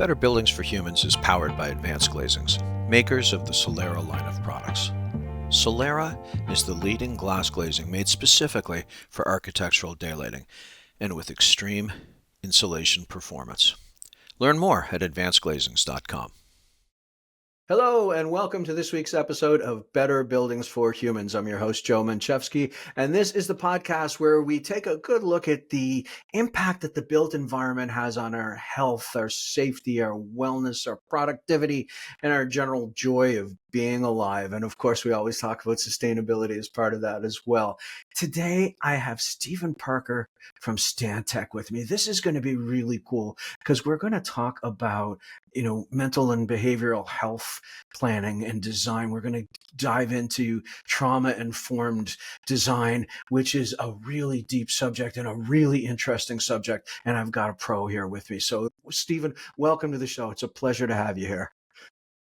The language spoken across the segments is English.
Better Buildings for Humans is powered by Advanced Glazings, makers of the Solera line of products. Solera is the leading glass glazing made specifically for architectural daylighting and with extreme insulation performance. Learn more at advancedglazings.com. Hello, and welcome to this week's episode of Better Buildings for Humans. I'm your host, Joe Menchefski, and this is the podcast where we take a good look at the impact that the built environment has on our health, our safety, our wellness, our productivity, and our general joy of being alive. And of course, we always talk about sustainability as part of that as well. Today, I have Stephen Parker from Stantec with me. This is going to be really cool because we're going to talk about mental and behavioral health planning and design. We're going to dive into trauma-informed design, which is a really deep subject and a really interesting subject. And I've got a pro here with me. So, Stephen, welcome to the show. It's a pleasure to have you here.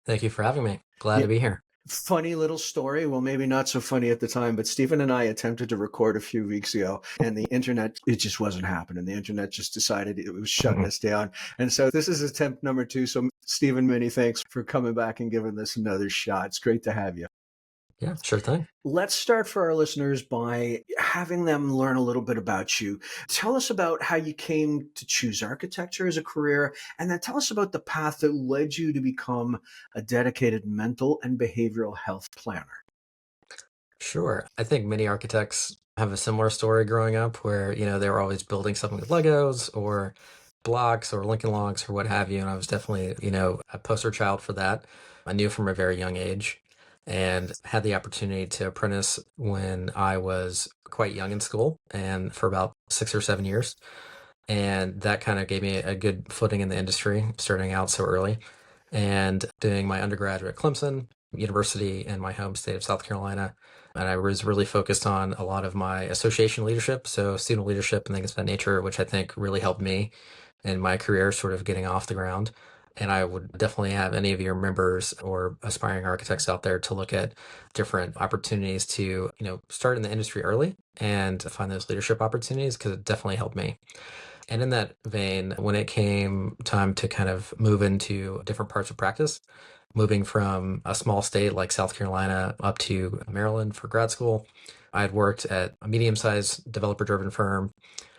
Thank you for having me. Glad to be here. Funny little story. Well, maybe not so funny at the time, but Stephen and I attempted to record a few weeks ago, and the internet, it just wasn't happening. The internet just decided it was shutting us down. And so this is attempt number 2. So Stephen, many thanks for coming back and giving this another shot. It's great to have you. Yeah, sure thing. Let's start for our listeners by having them learn a little bit about you. Tell us about how you came to choose architecture as a career, and then tell us about the path that led you to become a dedicated mental and behavioral health planner. Sure. I think many architects have a similar story growing up where, they were always building something with Legos or blocks or Lincoln Logs or what have you. And I was definitely, a poster child for that. I knew from a very young age and had the opportunity to apprentice when I was quite young in school and for about 6 or 7 years. And that kind of gave me a good footing in the industry, starting out so early and doing my undergraduate at Clemson University in my home state of South Carolina. And I was really focused on a lot of my association leadership, so student leadership and things of that nature, which I think really helped me in my career sort of getting off the ground. And I would definitely have any of your members or aspiring architects out there to look at different opportunities to, start in the industry early and find those leadership opportunities because it definitely helped me. And in that vein, when it came time to kind of move into different parts of practice, moving from a small state like South Carolina up to Maryland for grad school, I had worked at a medium-sized developer-driven firm,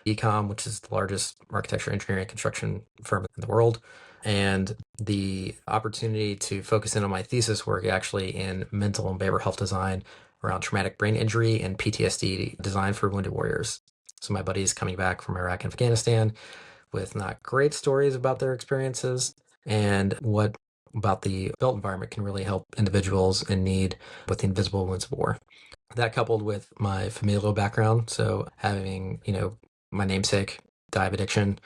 Ecom, which is the largest architecture, engineering, and construction firm in the world. And the opportunity to focus in on my thesis work actually in mental and behavioral health design around traumatic brain injury and PTSD design for wounded warriors. So my buddies coming back from Iraq and Afghanistan with not great stories about their experiences and what about the built environment can really help individuals in need with the invisible wounds of war. That coupled with my familial background, so having, my namesake die of addiction,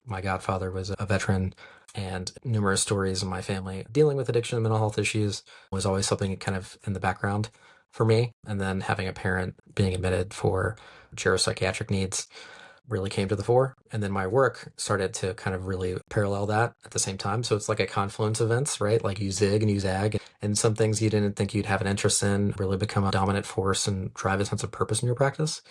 my godfather was a veteran, and numerous stories in my family dealing with addiction and mental health issues was always something kind of in the background for me. And then having a parent being admitted for geropsychiatric needs really came to the fore. And then my work started to kind of really parallel that at the same time. So it's like a confluence of events, right? Like you zig and you zag, and some things you didn't think you'd have an interest in really become a dominant force and drive a sense of purpose in your practice.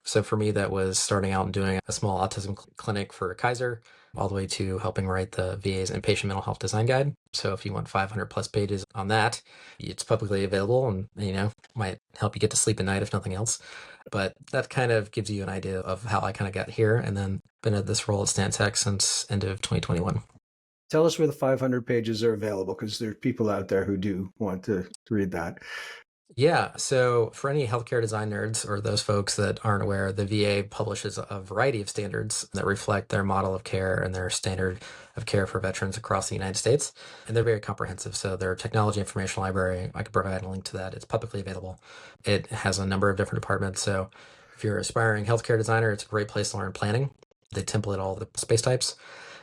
So for me, that was starting out and doing a small autism clinic for Kaiser, all the way to helping write the VA's inpatient mental health design guide. So if you want 500 plus pages on that, it's publicly available and, might help you get to sleep at night if nothing else. But that kind of gives you an idea of how I kind of got here and then been at this role at Stantec since end of 2021. Tell us where the 500 pages are available, because there are people out there who do want to read that. Yeah. So for any healthcare design nerds or those folks that aren't aware, the VA publishes a variety of standards that reflect their model of care and their standard of care for veterans across the United States. And they're very comprehensive. So their technology information library, I could provide a link to that. It's publicly available. It has a number of different departments. So if you're an aspiring healthcare designer, it's a great place to learn planning. They template all the space types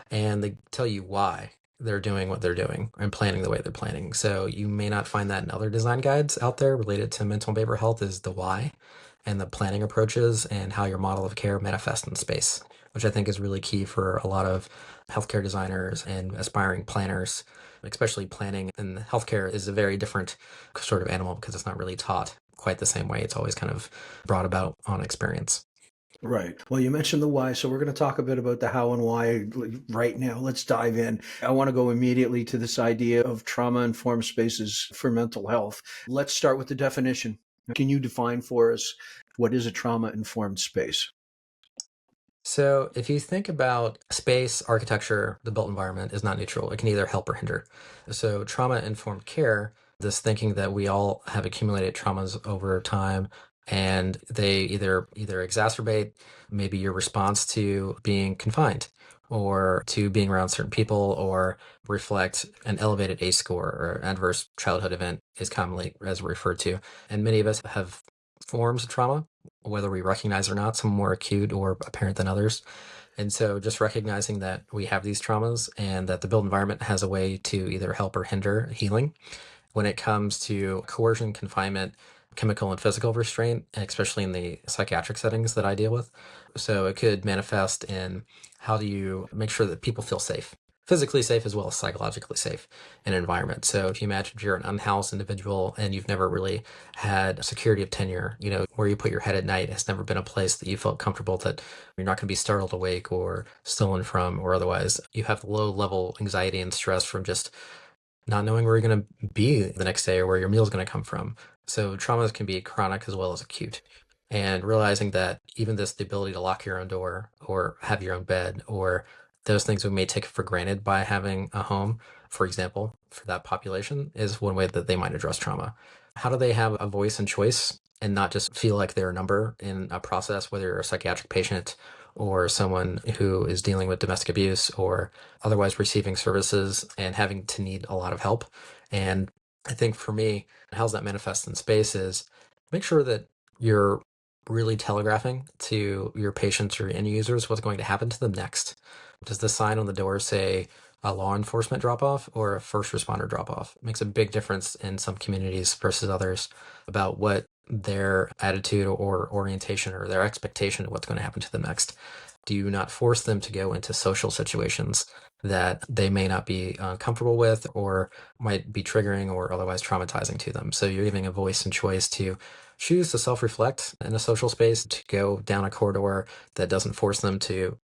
and they tell you why they're doing what they're doing and planning the way they're planning. So you may not find that in other design guides out there related to mental and behavioral health is the why and the planning approaches and how your model of care manifests in space, which I think is really key for a lot of healthcare designers and aspiring planners, especially planning in healthcare is a very different sort of animal because it's not really taught quite the same way. It's always kind of brought about on experience. Right. Well, you mentioned the why, so we're going to talk a bit about the how and why right now. Let's dive in. I want to go immediately to this idea of trauma-informed spaces for mental health. Let's start with the definition. Can you define for us what is a trauma-informed space? So, if you think about space, architecture, the built environment is not neutral. It can either help or hinder. So, trauma informed care, this thinking that we all have accumulated traumas over time and they either exacerbate maybe your response to being confined or to being around certain people or reflect an elevated ACE score or adverse childhood event is commonly as referred to. And many of us have forms of trauma whether we recognize or not, some more acute or apparent than others. And so just recognizing that we have these traumas and that the built environment has a way to either help or hinder healing when it comes to coercion, confinement, chemical and physical restraint, and especially in the psychiatric settings that I deal with. So it could manifest in how do you make sure that people feel safe, physically safe as well as psychologically safe in an environment. So if you imagine you're an unhoused individual and you've never really had security of tenure, where you put your head at night has never been a place that you felt comfortable that you're not going to be startled awake or stolen from, or otherwise you have low level anxiety and stress from just not knowing where you're going to be the next day or where your meal is going to come from. So traumas can be chronic as well as acute. And realizing that even the ability to lock your own door or have your own bed or those things we may take for granted by having a home, for example, for that population is one way that they might address trauma. How do they have a voice and choice and not just feel like they're a number in a process, whether you're a psychiatric patient or someone who is dealing with domestic abuse or otherwise receiving services and having to need a lot of help. And I think for me, how's that manifest in space is make sure that you're really telegraphing to your patients or end users what's going to happen to them next. Does the sign on the door say a law enforcement drop off or a first responder drop off? It makes a big difference in some communities versus others about what their attitude or orientation or their expectation of what's going to happen to them next. Do not force them to go into social situations that they may not be comfortable with or might be triggering or otherwise traumatizing to them. So you're giving a voice and choice to choose to self-reflect in a social space, to go down a corridor that doesn't force them to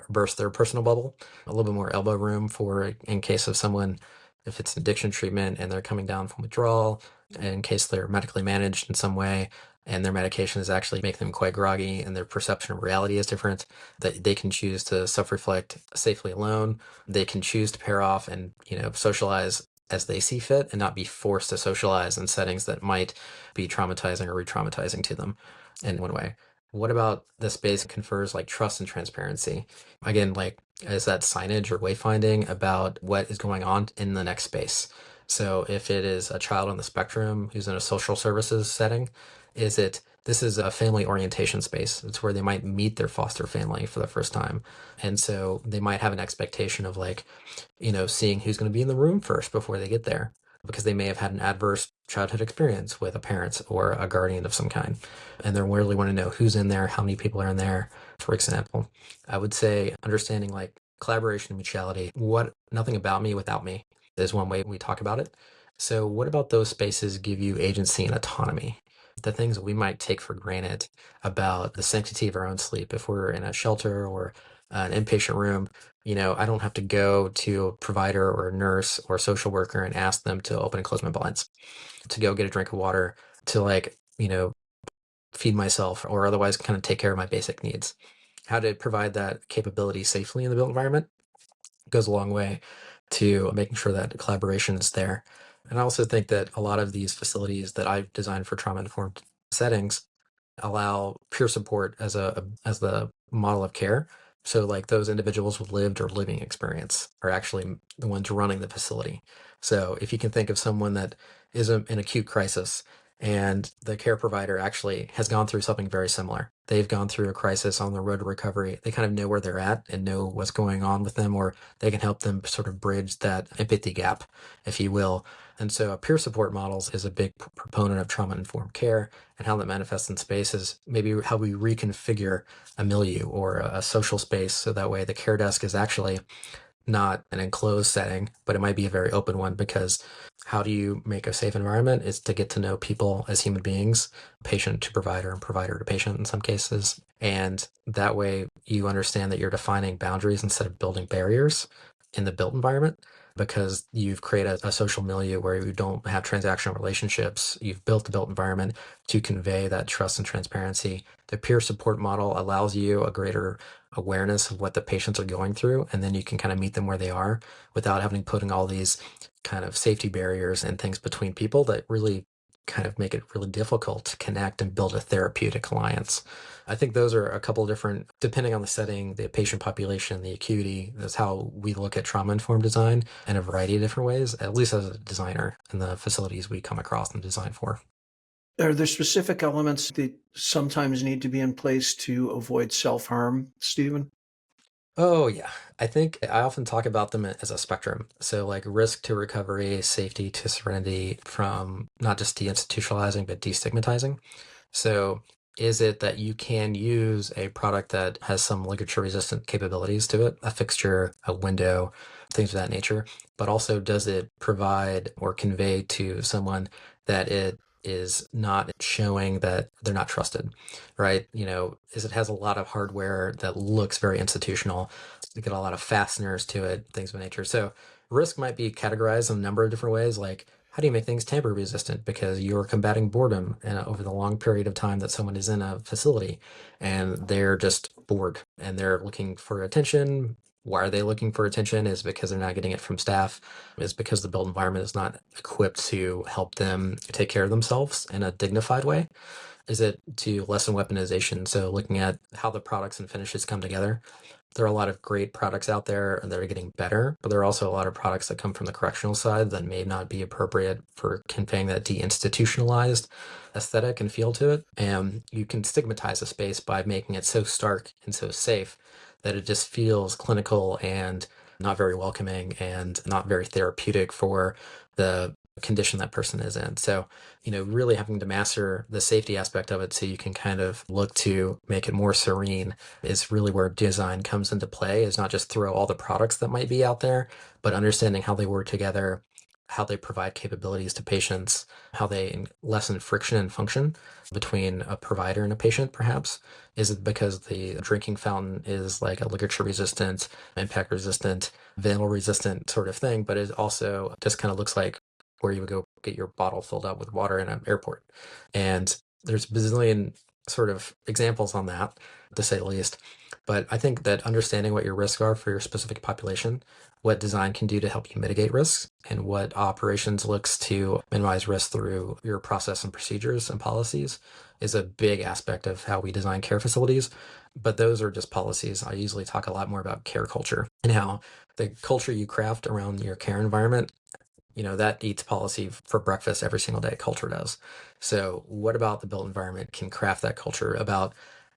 burst their personal bubble, a little bit more elbow room for in case of someone, if it's addiction treatment and they're coming down from withdrawal, in case they're medically managed in some way, and their medication is actually making them quite groggy and their perception of reality is different, that they can choose to self-reflect safely alone. They can choose to pair off and, socialize as they see fit and not be forced to socialize in settings that might be traumatizing or re-traumatizing to them in one way. What about the space confers like trust and transparency? Again, like is that signage or wayfinding about what is going on in the next space? So if it is a child on the spectrum who's in a social services setting, this is a family orientation space. It's where they might meet their foster family for the first time. And so they might have an expectation of like, seeing who's going to be in the room first before they get there because they may have had an adverse childhood experience with a parent or a guardian of some kind. And they really want to know who's in there, how many people are in there, for example. I would say understanding like collaboration and mutuality. Nothing about me without me is one way we talk about it. So what about those spaces give you agency and autonomy? The things that we might take for granted about the sanctity of our own sleep. If we're in a shelter or an inpatient room, I don't have to go to a provider or a nurse or a social worker and ask them to open and close my blinds, to go get a drink of water, to like, feed myself or otherwise kind of take care of my basic needs. How to provide that capability safely in the built environment goes a long way to making sure that collaboration is there. And I also think that a lot of these facilities that I've designed for trauma-informed settings allow peer support as the model of care. So like those individuals with lived or living experience are actually the ones running the facility. So if you can think of someone that is in acute crisis and the care provider actually has gone through something very similar. They've gone through a crisis on the road to recovery. They kind of know where they're at and know what's going on with them, or they can help them sort of bridge that empathy gap, if you will. And so peer support models is a big proponent of trauma-informed care, and how that manifests in space is maybe how we reconfigure a milieu or a social space so that way the care desk is actually not an enclosed setting, but it might be a very open one, because how do you make a safe environment is to get to know people as human beings, patient to provider and provider to patient in some cases. And that way you understand that you're defining boundaries instead of building barriers in the built environment, because you've created a social milieu where you don't have transactional relationships. You've built the built environment to convey that trust and transparency. The peer support model allows you a greater awareness of what the patients are going through, and then you can kind of meet them where they are without having putting all these kind of safety barriers and things between people that really kind of make it really difficult to connect and build a therapeutic alliance. I think those are a couple of different, depending on the setting, the patient population, the acuity. That's how we look at trauma-informed design in a variety of different ways, at least as a designer in the facilities we come across and design for. Are there specific elements that sometimes need to be in place to avoid self-harm, Stephen? Oh, yeah. I think I often talk about them as a spectrum. So, like risk to recovery, safety to serenity, from not just deinstitutionalizing, but destigmatizing. So, is it that you can use a product that has some ligature resistant capabilities to it, a fixture, a window, things of that nature, but also does it provide or convey to someone that it is not showing that they're not trusted, right? Is it has a lot of hardware that looks very institutional, you get a lot of fasteners to it, things of that nature. So risk might be categorized in a number of different ways, like how do you make things tamper resistant, because you're combating boredom over the long period of time that someone is in a facility and they're just bored and they're looking for attention. Why are they looking for attention? Is because they're not getting it from staff, is because the built environment is not equipped to help them take care of themselves in a dignified way. Is it to lessen weaponization? So looking at how the products and finishes come together. There are a lot of great products out there that are getting better, but there are also a lot of products that come from the correctional side that may not be appropriate for conveying that deinstitutionalized aesthetic and feel to it. And you can stigmatize a space by making it so stark and so safe that it just feels clinical and not very welcoming and not very therapeutic for the condition that person is in. So, really having to master the safety aspect of it so you can kind of look to make it more serene is really where design comes into play, is not just throw all the products that might be out there, but understanding how they work together, how they provide capabilities to patients, how they lessen friction and function between a provider and a patient, perhaps. Is it because the drinking fountain is like a ligature resistant, impact resistant, vandal resistant sort of thing, but it also just kind of looks like where you would go get your bottle filled up with water in an airport. And there's a bazillion sort of examples on that, to say the least. But I think that understanding what your risks are for your specific population, what design can do to help you mitigate risks, and what operations looks to minimize risk through your process and procedures and policies is a big aspect of how we design care facilities. But those are just policies. I usually talk a lot more about care culture and how the culture you craft around your care environment, that eats policy for breakfast every single day. Culture does. So what about the built environment can craft that culture about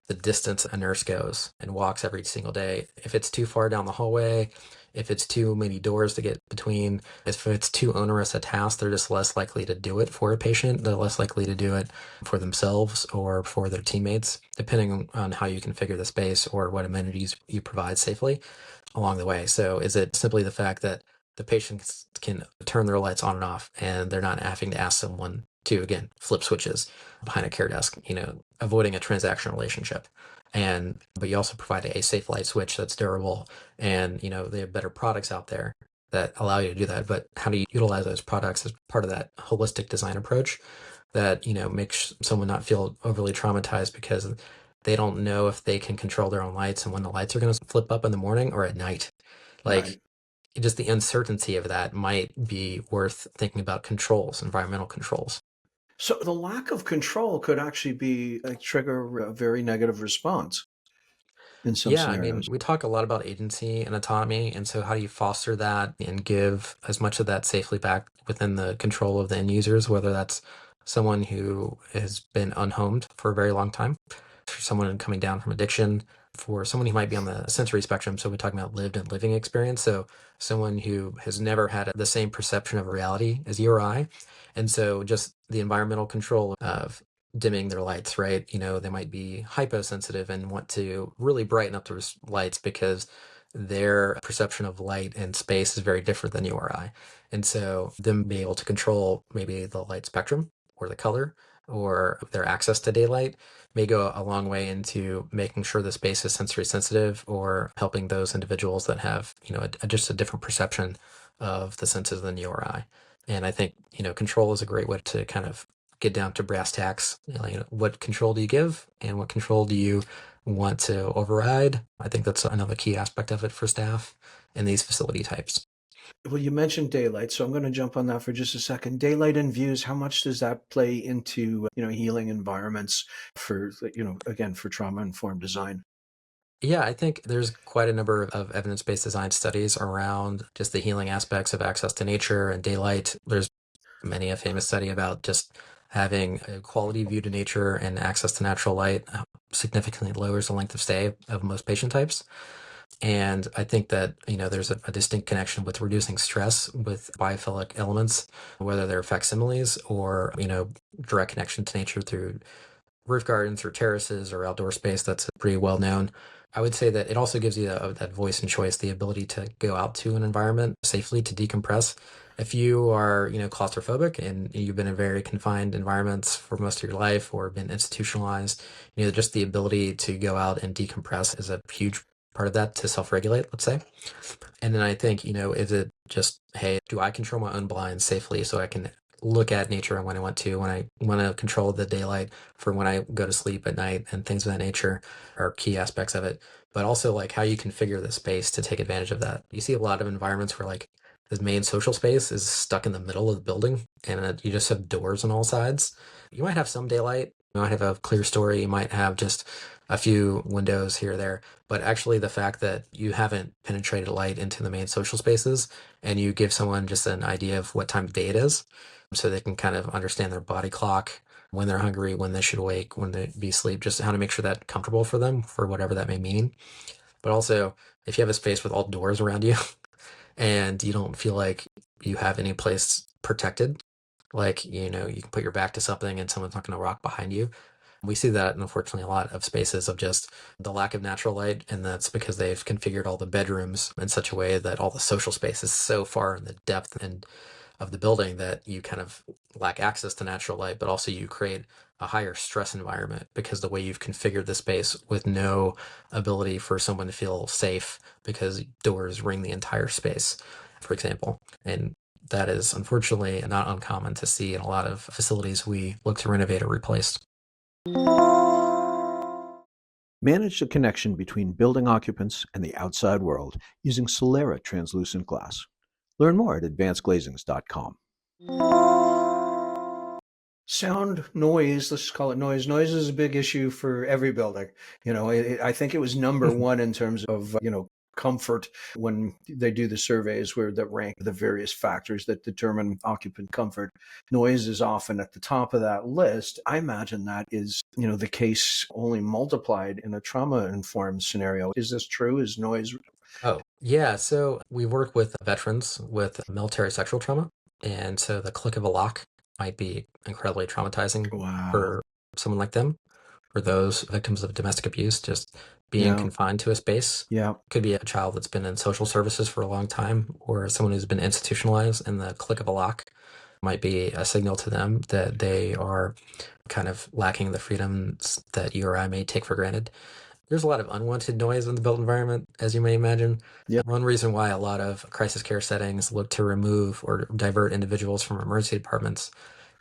the distance a nurse goes and walks every single day? If it's too far down the hallway, if it's too many doors to get between, if it's too onerous a task, they're just less likely to do it for a patient. They're less likely to do it for themselves or for their teammates, depending on how you configure the space or what amenities you provide safely along the way. So is it simply the fact that the patients can turn their lights on and off and they're not having to ask someone to, again, flip switches behind a care desk, avoiding a transactional relationship? But you also provide a safe light switch that's durable, and they have better products out there that allow you to do that. But how do you utilize those products as part of that holistic design approach that makes someone not feel overly traumatized because they don't know if they can control their own lights and when the lights are going to flip up in the morning or at night? Like, Right. just the uncertainty of that might be worth thinking about controls, environmental controls. So the lack of control could actually be trigger a very negative response in some Yeah, I mean, scenarios. we talk a lot about agency and autonomy, and so how do you foster that and give as much of that safely back within the control of the end users, whether that's someone who has been unhomed for a very long time, for someone coming down from addiction, for someone who might be on the sensory spectrum. So we're talking about lived and living experience. So someone who has never had the same perception of reality as you or I. And so just the environmental control of dimming their lights, right? They might be hyposensitive and want to really brighten up their lights because their perception of light and space is very different than you or I. And so them being able to control maybe the light spectrum or the color or their access to daylight may go a long way into making sure the space is sensory sensitive or helping those individuals that have, just a different perception of the senses than you or I. And I think, control is a great way to kind of get down to brass tacks. What control do you give and what control do you want to override? I think that's another key aspect of it for staff in these facility types. Well, you mentioned daylight, so I'm going to jump on that for just a second. Daylight and views, how much does that play into, healing environments for, again, for trauma-informed design? Yeah, I think there's quite a number of evidence-based design studies around just the healing aspects of access to nature and daylight. There's many a famous study about just having a quality view to nature and access to natural light significantly lowers the length of stay of most patient types. And I think that, there's a distinct connection with reducing stress with biophilic elements, whether they're facsimiles or, direct connection to nature through roof gardens or terraces or outdoor space. That's pretty well known. I would say that it also gives you that voice and choice, the ability to go out to an environment safely to decompress. If you are, claustrophobic and you've been in very confined environments for most of your life or been institutionalized, just the ability to go out and decompress is a huge part of that, to self-regulate, let's say. And then I think, is it just, hey, do I control my own blinds safely so I can look at nature when I want to control the daylight for when I go to sleep at night, and things of that nature are key aspects of it. But also like how you configure the space to take advantage of that. You see a lot of environments where like the main social space is stuck in the middle of the building and you just have doors on all sides. You might have some daylight, you might have a clear story, you might have just a few windows here or there, but actually the fact that you haven't penetrated light into the main social spaces and you give someone just an idea of what time of day it is so they can kind of understand their body clock, when they're hungry, when they should wake, when they be asleep, just how to make sure that's comfortable for them for whatever that may mean. But also, if you have a space with all doors around you and you don't feel like you have any place protected, like, you can put your back to something and someone's not going to walk behind you. We see that, unfortunately, a lot of spaces of just the lack of natural light, and that's because they've configured all the bedrooms in such a way that all the social space is so far in the depth and of the building that you kind of lack access to natural light, but also you create a higher stress environment because the way you've configured the space with no ability for someone to feel safe because doors ring the entire space, for example. And that is unfortunately not uncommon to see in a lot of facilities we look to renovate or replace. Manage the connection between building occupants and the outside world using Solera translucent glass. Learn more at advancedglazings.com. Sound, noise, let's just call it noise. Noise is a big issue for every building. I think it was number one in terms of, comfort when they do the surveys where that rank the various factors that determine occupant comfort. Noise is often at the top of that list. I imagine that is, the case only multiplied in a trauma-informed scenario. Is this true? Is noise? Oh, yeah. So we work with veterans with military sexual trauma. And so the click of a lock might be incredibly traumatizing Wow. for someone like them. For those victims of domestic abuse, just being Yeah. confined to a space. Yeah. Could be a child that's been in social services for a long time, or someone who's been institutionalized, and the click of a lock might be a signal to them that they are kind of lacking the freedoms that you or I may take for granted. There's a lot of unwanted noise in the built environment, as you may imagine. Yep. One reason why a lot of crisis care settings look to remove or divert individuals from emergency departments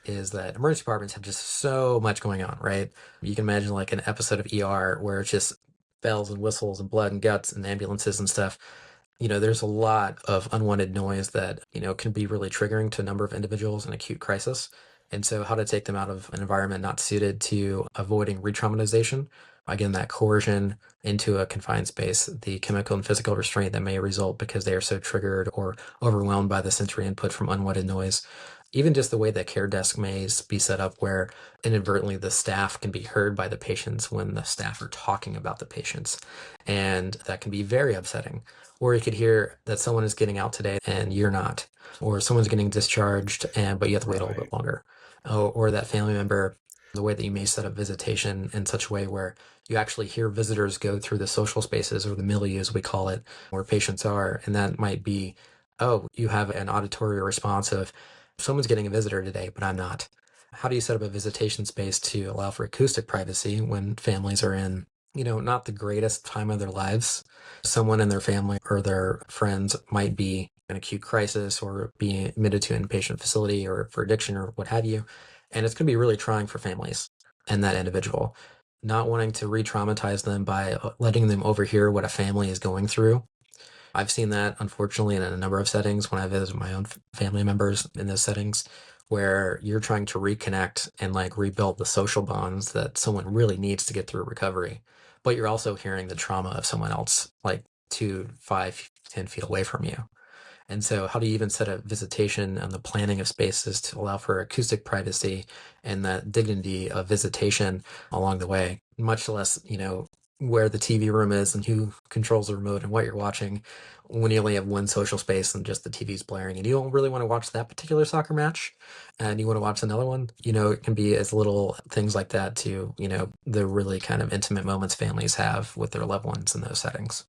is that emergency departments have just so much going on, right? You can imagine like an episode of ER where it's just bells and whistles and blood and guts and ambulances and stuff. There's a lot of unwanted noise that, can be really triggering to a number of individuals in acute crisis. And so how to take them out of an environment not suited to avoiding re-traumatization, again, that coercion into a confined space, the chemical and physical restraint that may result because they are so triggered or overwhelmed by the sensory input from unwanted noise. Even just the way that care desk may be set up where inadvertently the staff can be heard by the patients when the staff are talking about the patients. And that can be very upsetting. Or you could hear that someone is getting out today and you're not. Or someone's getting discharged but you have to wait a little bit longer. Or that family member The way that you may set up visitation in such a way where you actually hear visitors go through the social spaces, or the milieu, as we call it, where patients are. And that might be, oh, you have an auditory response of someone's getting a visitor today, but I'm not. How do you set up a visitation space to allow for acoustic privacy when families are in, not the greatest time of their lives? Someone in their family or their friends might be an acute crisis or be admitted to an inpatient facility or for addiction or what have you. And it's going to be really trying for families and that individual, not wanting to re-traumatize them by letting them overhear what a family is going through. I've seen that, unfortunately, in a number of settings when I visit my own family members in those settings, where you're trying to reconnect and like rebuild the social bonds that someone really needs to get through recovery. But you're also hearing the trauma of someone else like 2, 5, 10 feet away from you. And so how do you even set up visitation and the planning of spaces to allow for acoustic privacy and that dignity of visitation along the way, much less, where the TV room is and who controls the remote and what you're watching when you only have one social space and just the TV's blaring and you don't really want to watch that particular soccer match and you want to watch another one. It can be as little things like that to, the really kind of intimate moments families have with their loved ones in those settings.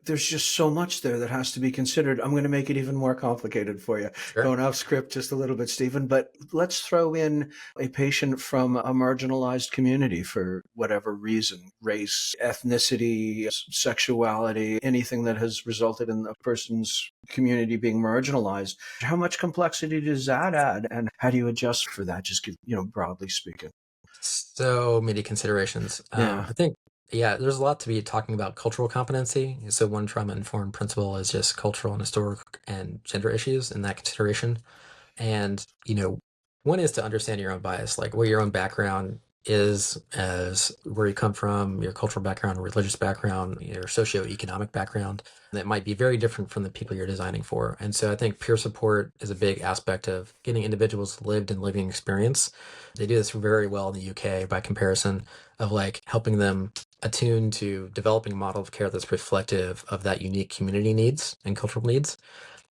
There's just so much there that has to be considered. I'm going to make it even more complicated for you. Sure. Going off script just a little bit, Stephen, but let's throw in a patient from a marginalized community for whatever reason, race, ethnicity, sexuality, anything that has resulted in a person's community being marginalized. How much complexity does that add? And how do you adjust for that? Just broadly speaking. So many considerations. Yeah. I think, there's a lot to be talking about cultural competency. So one trauma-informed principle is just cultural and historic and gender issues in that consideration. And, one is to understand your own bias, like what your own background is, as where you come from, your cultural background, religious background, your socioeconomic background, that might be very different from the people you're designing for. And so I think peer support is a big aspect of getting individuals lived and living experience. They do this very well in the UK by comparison of like helping them attune to developing a model of care that's reflective of that unique community needs and cultural needs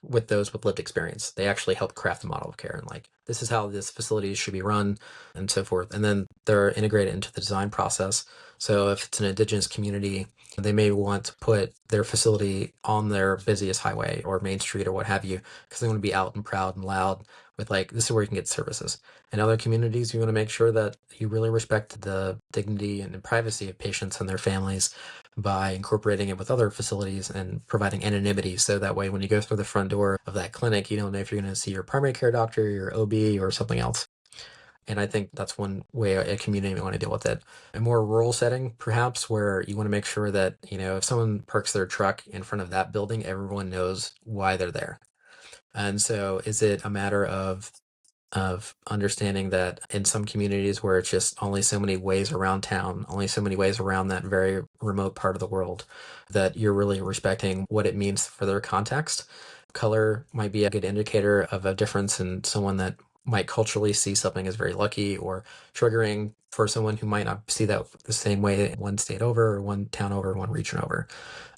with those with lived experience. They actually help craft the model of care and like, this is how this facility should be run and so forth. And then they're integrated into the design process. So if it's an indigenous community, they may want to put their facility on their busiest highway or main street or what have you, because they want to be out and proud and loud with like, this is where you can get services. In other communities, you want to make sure that you really respect the dignity and the privacy of patients and their families by incorporating it with other facilities and providing anonymity. So that way, when you go through the front door of that clinic, you don't know if you're going to see your primary care doctor, your OB, or something else. And I think that's one way a community may want to deal with it. A more rural setting, perhaps, where you want to make sure that, if someone parks their truck in front of that building, everyone knows why they're there. And so is it a matter of understanding that in some communities where it's just only so many ways around town, only so many ways around that very remote part of the world, that you're really respecting what it means for their context. Color might be a good indicator of a difference in someone that might culturally see something as very lucky or triggering for someone who might not see that the same way one state over or one town over, one region over.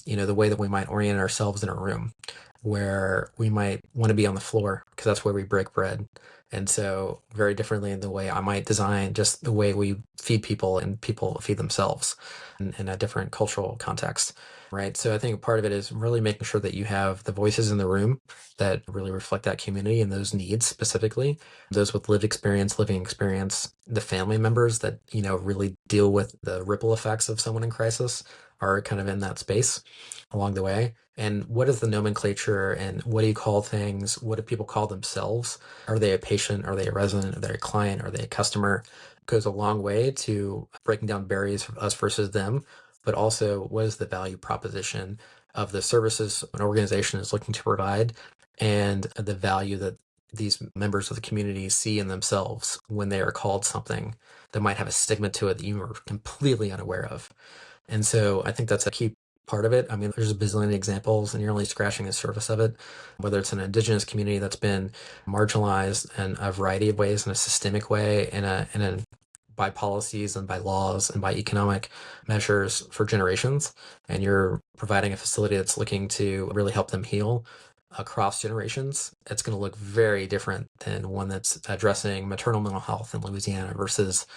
The way that we might orient ourselves in a room where we might want to be on the floor because that's where we break bread. And so very differently in the way I might design just the way we feed people and people feed themselves in a different cultural context, right? So I think part of it is really making sure that you have the voices in the room that really reflect that community and those needs specifically, those with lived experience, living experience, the family members that, really deal with the ripple effects of someone in crisis are kind of in that space along the way. And what is the nomenclature and what do you call things? What do people call themselves? Are they a patient? Are they a resident? Are they a client? Are they a customer? It goes a long way to breaking down barriers for us versus them, but also what is the value proposition of the services an organization is looking to provide and the value that these members of the community see in themselves when they are called something that might have a stigma to it that you are completely unaware of. And so I think that's a key part of it. I mean, there's a bazillion examples and you're only scratching the surface of it, whether it's an indigenous community that's been marginalized in a variety of ways, in a systemic way, in a by policies and by laws and by economic measures for generations. And you're providing a facility that's looking to really help them heal. across generations, it's going to look very different than one that's addressing maternal mental health in Louisiana versus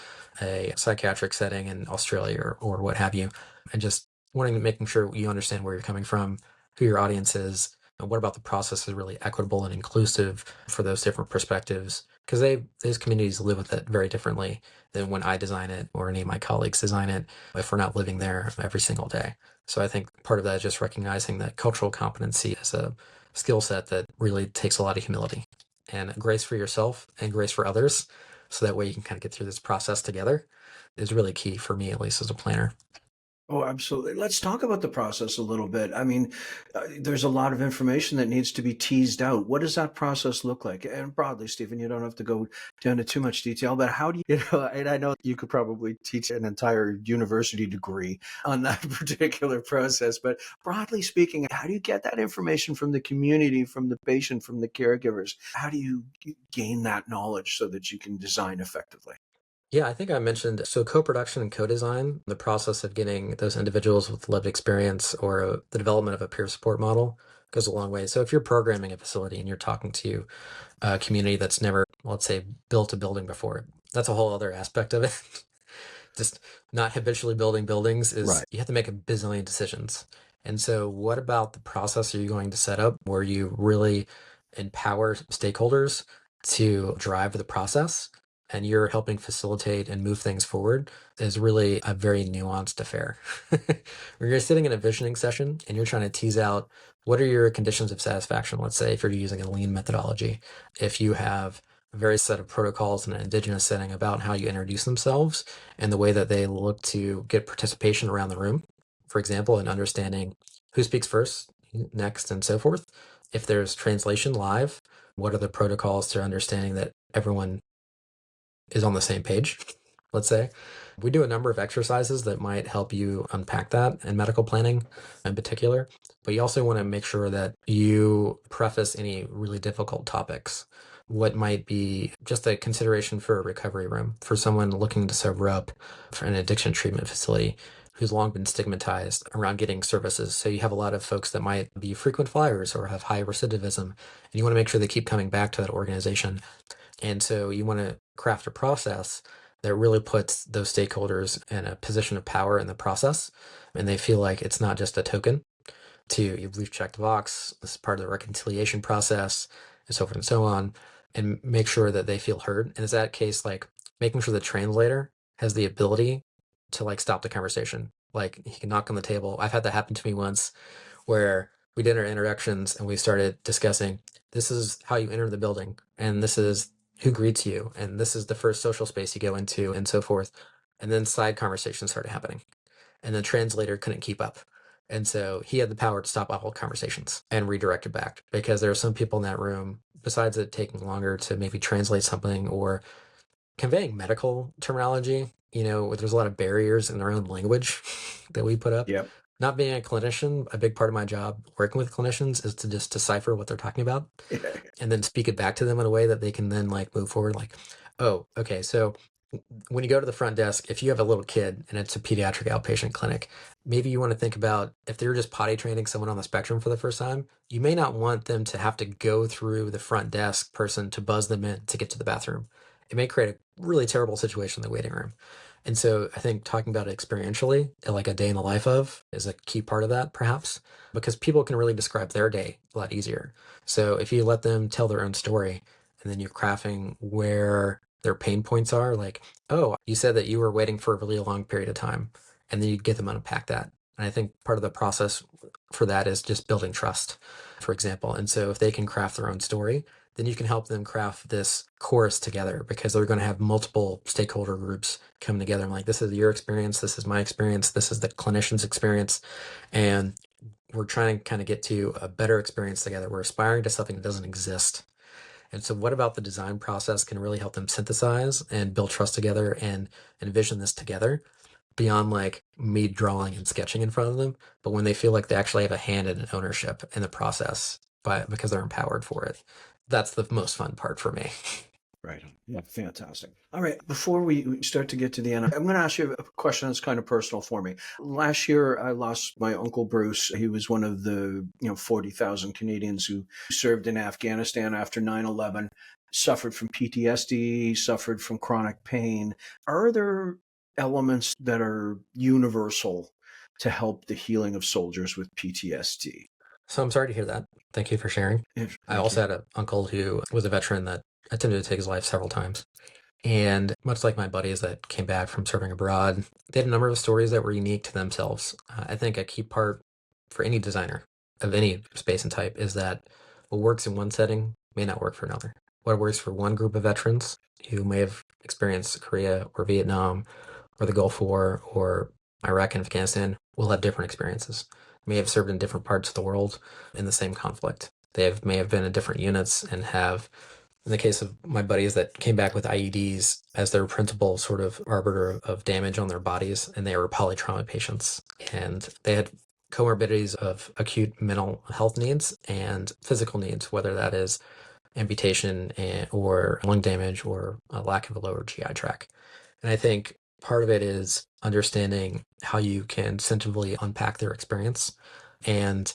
a psychiatric setting in Australia or what have you. And just making sure you understand where you're coming from, who your audience is, and what about the process is really equitable and inclusive for those different perspectives. Because those communities live with it very differently than when I design it or any of my colleagues design it if we're not living there every single day. So I think part of that is just recognizing that cultural competency is a skill set that really takes a lot of humility and grace for yourself and grace for others. So that way you can kind of get through this process together is really key for me, at least as a planner. Oh, absolutely. Let's talk about the process a little bit. I mean, there's a lot of information that needs to be teased out. What does that process look like? And broadly, Stephen, you don't have to go down to too much detail, but how do you, and I know you could probably teach an entire university degree on that particular process, but broadly speaking, how do you get that information from the community, from the patient, from the caregivers? How do you gain that knowledge so that you can design effectively? Yeah, I think I mentioned so co-production and co-design, the process of getting those individuals with lived experience or the development of a peer support model goes a long way. So if you're programming a facility and you're talking to a community that's never, let's say, built a building before, that's a whole other aspect of it. Just not habitually building buildings is Right. you have to make a bazillion decisions. And so what about the process are you going to set up where you really empower stakeholders to drive the process and you're helping facilitate and move things forward is really a very nuanced affair. When you're sitting in a visioning session and you're trying to tease out what are your conditions of satisfaction, let's say if you're using a lean methodology, if you have a various set of protocols in an indigenous setting about how you introduce themselves and the way that they look to get participation around the room, for example, and understanding who speaks first, next, and so forth. If there's translation live, what are the protocols to understanding that everyone is on the same page, let's say. We do a number of exercises that might help you unpack that in medical planning in particular, but you also want to make sure that you preface any really difficult topics. What might be just a consideration for a recovery room for someone looking to sober up for an addiction treatment facility who's long been stigmatized around getting services. So you have a lot of folks that might be frequent flyers or have high recidivism, and you want to make sure they keep coming back to that organization. And so you want to craft a process that really puts those stakeholders in a position of power in the process. And they feel like it's not just a token we've checked the box, this is part of the reconciliation process, and so forth and so on, and make sure that they feel heard. And is that case like making sure the translator has the ability to like stop the conversation? Like he can knock on the table. I've had that happen to me once where we did our introductions and we started discussing this is how you enter the building and this is who greets you and this is the first social space you go into and so forth. And then side conversations started happening and the translator couldn't keep up. And so he had the power to stop all conversations and redirect it back because there are some people in that room, besides it taking longer to maybe translate something or conveying medical terminology, there's a lot of barriers in their own language that we put up. Yep. Not being a clinician, a big part of my job working with clinicians is to just decipher what they're talking about and then speak it back to them in a way that they can then like move forward. Like, oh, okay, so when you go to the front desk, if you have a little kid and it's a pediatric outpatient clinic, maybe you want to think about if they're just potty training someone on the spectrum for the first time, you may not want them to have to go through the front desk person to buzz them in to get to the bathroom. It may create a really terrible situation in the waiting room. And so I think talking about it experientially, like a day in the life of, is a key part of that, perhaps, because people can really describe their day a lot easier. So if you let them tell their own story and then you're crafting where their pain points are, like, oh, you said that you were waiting for a really long period of time, and then you get them to unpack that. And I think part of the process for that is just building trust, for example. And so if they can craft their own story, then you can help them craft this chorus together because they're going to have multiple stakeholder groups come together. And like, this is your experience, this is my experience, this is the clinician's experience. And we're trying to kind of get to a better experience together. We're aspiring to something that doesn't exist. And so what about the design process can really help them synthesize and build trust together and envision this together beyond like me drawing and sketching in front of them, but when they feel like they actually have a hand in ownership in the process because they're empowered for it. That's the most fun part for me. Right. Yeah, fantastic. All right. Before we start to get to the end, I'm going to ask you a question that's kind of personal for me. Last year, I lost my uncle Bruce. He was one of the 40,000 Canadians who served in Afghanistan after 9/11, suffered from PTSD, suffered from chronic pain. Are there elements that are universal to help the healing of soldiers with PTSD? So I'm sorry to hear that. Thank you for sharing. I Thank also you. had an uncle who was a veteran that attempted to take his life several times. And much like my buddies that came back from serving abroad, they had a number of stories that were unique to themselves. I think a key part for any designer of any space and type is that what works in one setting may not work for another. What works for one group of veterans who may have experienced Korea or Vietnam or the Gulf War or Iraq and Afghanistan will have different experiences. May have served in different parts of the world in the same conflict. May have been in different units and have, in the case of my buddies that came back with IEDs as their principal sort of arbiter of damage on their bodies, and they were polytrauma patients. And they had comorbidities of acute mental health needs and physical needs, whether that is amputation or lung damage or a lack of a lower GI tract. And I think part of it is understanding how you can sensitively unpack their experience and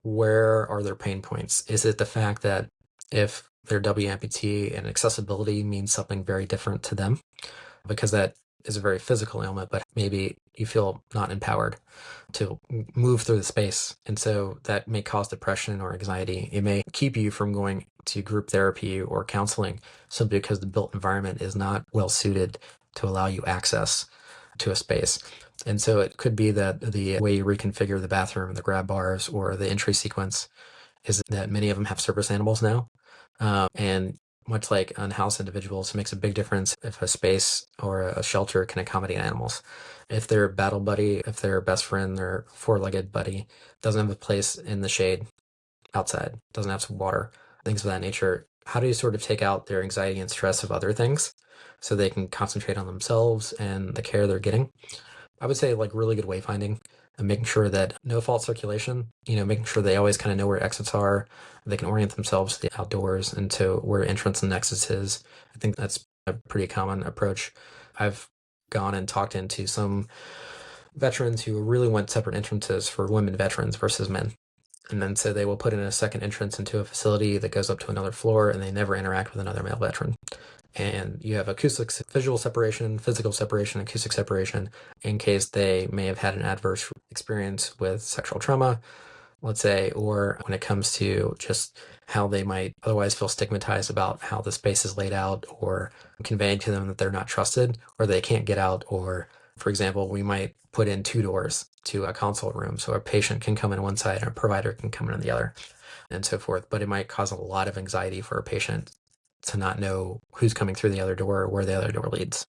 where are their pain points. Is it the fact that if they're W amputee and accessibility means something very different to them, because that is a very physical ailment, but maybe you feel not empowered to move through the space. And so that may cause depression or anxiety. It may keep you from going to group therapy or counseling simply because the built environment is not well suited to allow you access to a space. And so it could be that the way you reconfigure the bathroom, the grab bars, or the entry sequence is that many of them have service animals now. And much like unhoused individuals, it makes a big difference if a space or a shelter can accommodate animals. If their battle buddy, if their best friend, their four-legged buddy doesn't have a place in the shade outside, doesn't have some water, things of that nature, how do you sort of take out their anxiety and stress of other things so they can concentrate on themselves and the care they're getting? I would say like really good wayfinding and making sure that no fault circulation, making sure they always kind of know where exits are. They can orient themselves to the outdoors and to where entrance and exits is. I think that's a pretty common approach. I've gone and talked into some veterans who really want separate entrances for women veterans versus men. And then so they will put in a second entrance into a facility that goes up to another floor and they never interact with another male veteran. And you have acoustic, visual separation, physical separation, acoustic separation in case they may have had an adverse experience with sexual trauma, let's say, or when it comes to just how they might otherwise feel stigmatized about how the space is laid out or conveying to them that they're not trusted or they can't get out. Or, for example, we might put in two doors to a consult room so a patient can come in one side and a provider can come in on the other and so forth. But it might cause a lot of anxiety for a patient to not know who's coming through the other door or where the other door leads.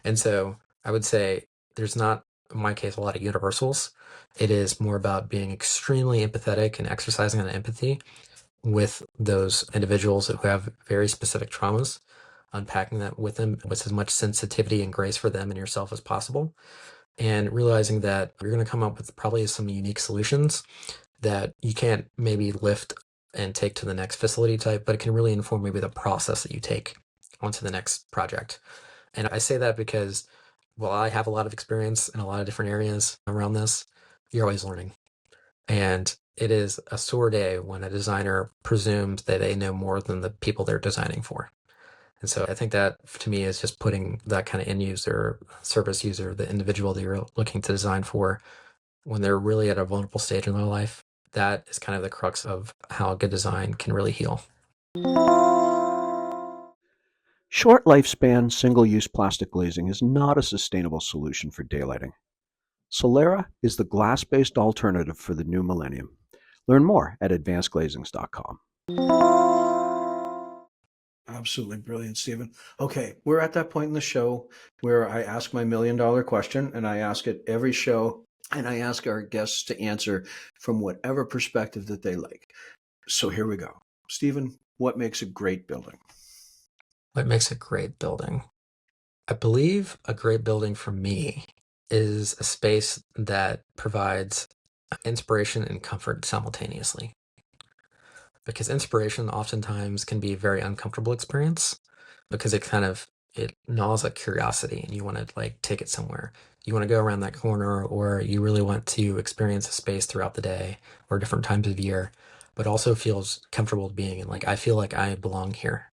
And so I would say there's not, in my case, a lot of universals. It is more about being extremely empathetic and exercising on empathy with those individuals who have very specific traumas, unpacking that with them with as much sensitivity and grace for them and yourself as possible, and realizing that you're going to come up with probably some unique solutions that you can't maybe lift and take to the next facility type, but it can really inform maybe the process that you take onto the next project. And I say that because while I have a lot of experience in a lot of different areas around this, you're always learning. And it is a sore day when a designer presumes that they know more than the people they're designing for. And so I think that to me is just putting that kind of end user, service user, the individual that you're looking to design for when they're really at a vulnerable stage in their life. That is kind of the crux of how a good design can really heal. Short lifespan single-use plastic glazing is not a sustainable solution for daylighting. Solera is the glass-based alternative for the new millennium. Learn more at advancedglazings.com. Absolutely brilliant, Stephen. Okay, we're at that point in the show where I ask my $1,000,000 question, and I ask it every show, and I ask our guests to answer from whatever perspective that they like. So here we go. Stephen, what makes a great building? What makes a great building? I believe a great building for me is a space that provides inspiration and comfort simultaneously. Because inspiration oftentimes can be a very uncomfortable experience. because it gnaws at curiosity and you want to like take it somewhere. You want to go around that corner, or you really want to experience a space throughout the day or different times of year, but also feels comfortable being in. Like, I feel like I belong here.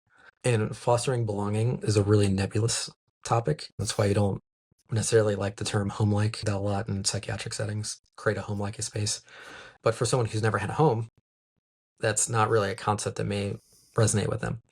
And fostering belonging is a really nebulous topic. That's why you don't necessarily like the term home-like a lot in psychiatric settings, create a home-like space. But for someone who's never had a home, that's not really a concept that may resonate with them.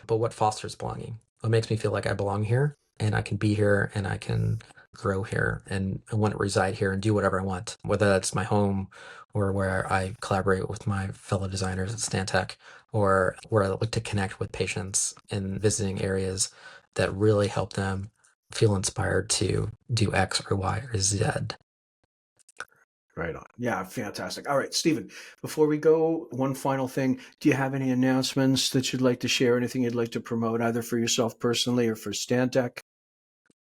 But what fosters belonging? What makes me feel like I belong here and I can be here and I can grow here and I want to reside here and do whatever I want, whether that's my home or where I collaborate with my fellow designers at Stantec, or where I look to connect with patients in visiting areas that really help them feel inspired to do X or Y or Z. Right on. Yeah, fantastic. All right, Stephen, before we go, one final thing. Do you have any announcements that you'd like to share? Anything you'd like to promote, either for yourself personally or for Stantec?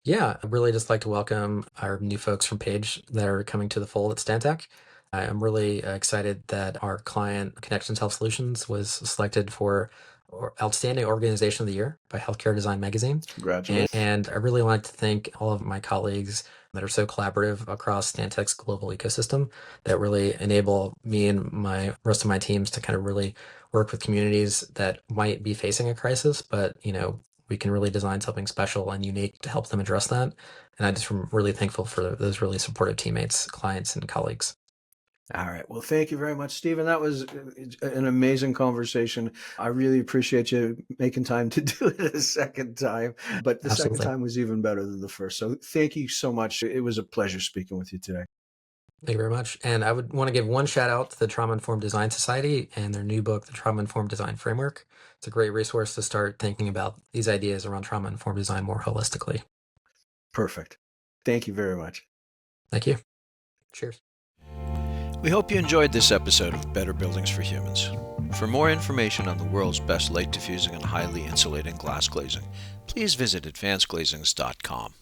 Yeah, I'd really just like to welcome our new folks from Page that are coming to the fold at Stantec. I'm really excited that our client, Connections Health Solutions, was selected for Outstanding Organization of the Year by Healthcare Design Magazine. Congratulations. And I really like to thank all of my colleagues that are so collaborative across Stantec's global ecosystem that really enable me and my rest of my teams to kind of really work with communities that might be facing a crisis, but we can really design something special and unique to help them address that. And I just am really thankful for those really supportive teammates, clients, and colleagues. All right. Well, thank you very much, Stephen. That was an amazing conversation. I really appreciate you making time to do it a second time. But the second Absolutely. time was even better than the first. So thank you so much. It was a pleasure speaking with you today. Thank you very much. And I would want to give one shout out to the Trauma Informed Design Society and their new book, The Trauma Informed Design Framework. It's a great resource to start thinking about these ideas around trauma informed design more holistically. Perfect. Thank you very much. Thank you. Cheers. We hope you enjoyed this episode of Better Buildings for Humans. For more information on the world's best light diffusing and highly insulating glass glazing, please visit advancedglazings.com.